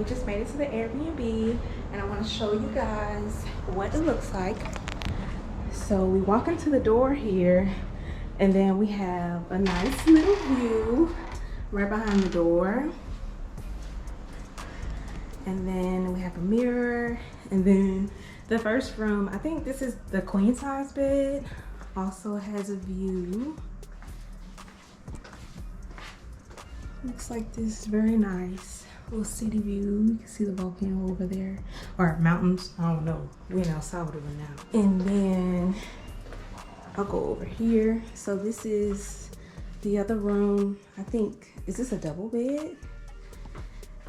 just made it to the Airbnb and I want to show you guys what it looks like. So we walk into the door here and then we have a nice little view right behind the door. And then we have a mirror, and then the first room, I think this is the queen size bed, also has a view. Looks like this, very nice. Little city view. You can see the volcano over there, or mountains, I don't know. We're in El Salvador now. And then I'll go over here. So this is the other room. I think, is this a double bed?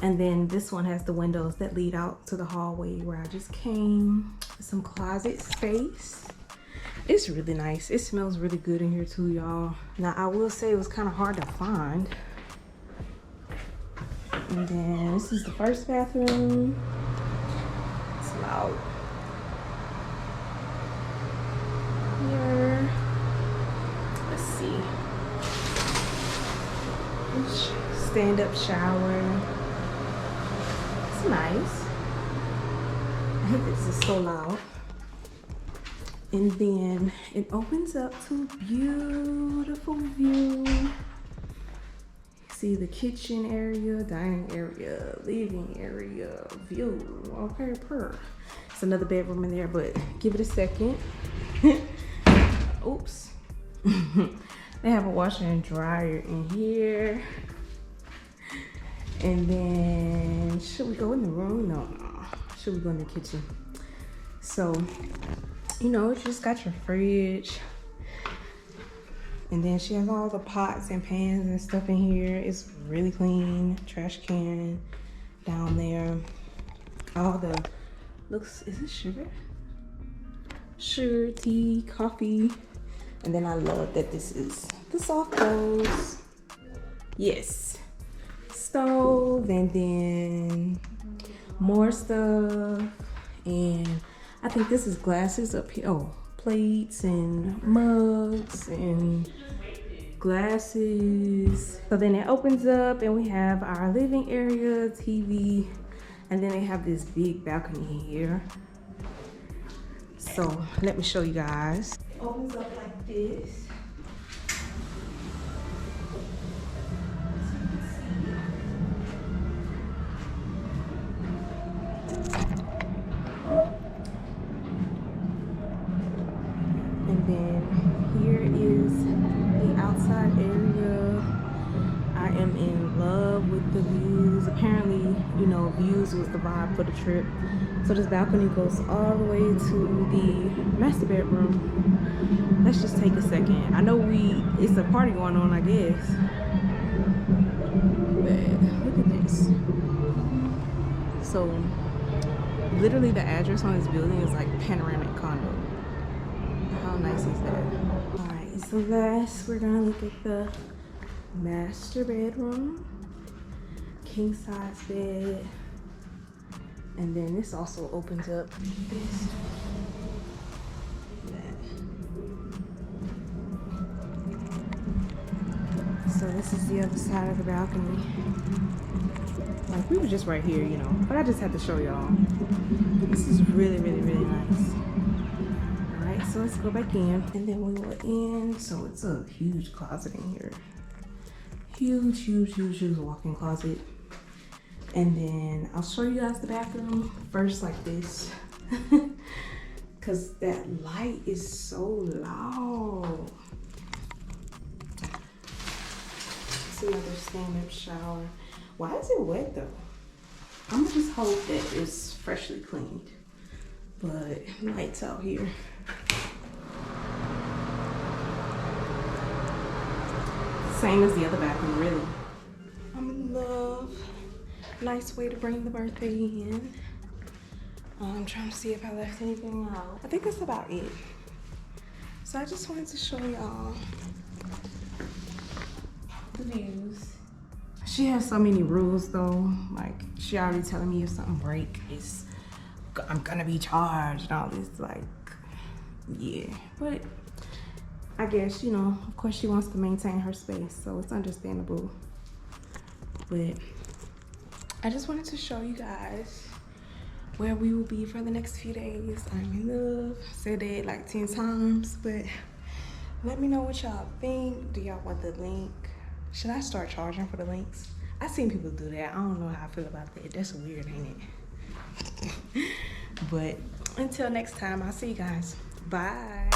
And then this one has the windows that lead out to the hallway where I just came. Some closet space. It's really nice. It smells really good in here too, y'all. Now I will say it was kind of hard to find. And then this is the first bathroom. It's loud. Here. Let's see. Stand-up shower. It's nice. I hate this is so loud. And then it opens up to a beautiful view. See the kitchen area, dining area, living area, view. Okay, it's another bedroom in there, but give it a second. Oops. They have a washer and dryer in here. And then, should we go in the room? No. Should we go in the kitchen? So, you know, you just got your fridge. And then she has all the pots and pans and stuff in here. It's really clean. Trash can down there. All the, looks, is it sugar? Sugar, tea, coffee. And then I love that this is the soft clothes. Yes. Stove, and then more stuff, and I think this is glasses up here. Oh, plates and mugs and glasses. So then it opens up and we have our living area, TV, and then they have this big balcony here. So let me show you guys. It opens up like this. And then here is the outside area. I am in love with the views. Apparently, you know, views was the vibe for the trip. So this balcony goes all the way to the master bedroom. Let's just take a second. I know it's a party going on, I guess. But look at this. So literally the address on this building is like panoramic condo. How nice is that? All right, so last we're gonna look at the master bedroom. King size bed. And then this also opens up this. So this is the other side of the balcony. Like, we were just right here, you know, but I just had to show y'all. This is really, really, really nice. All right, so let's go back in. And then we were in, so it's a huge closet in here. Huge, huge, huge, huge walk-in closet. And then I'll show you guys the bathroom first like this. Cause that light is so loud. It's another stand-up shower. Why is it wet though? I'm gonna just hope that it's freshly cleaned. But lights out here. Same as the other bathroom, really. I'm in love. Nice way to bring the birthday in. I'm trying to see if I left anything out. I think that's about it. So I just wanted to show y'all the views. She has so many rules though. Like, she already telling me if something break, I'm gonna be charged and all this, like, yeah. But I guess, you know, of course she wants to maintain her space, so it's understandable. But I just wanted to show you guys where we will be for the next few days. I'm in love. Said it like 10 times, but let me know what y'all think. Do y'all want the link? Should I start charging for the links? I seen people do that. I don't know how I feel about that. That's weird, ain't it? But until next time, I'll see you guys. Bye.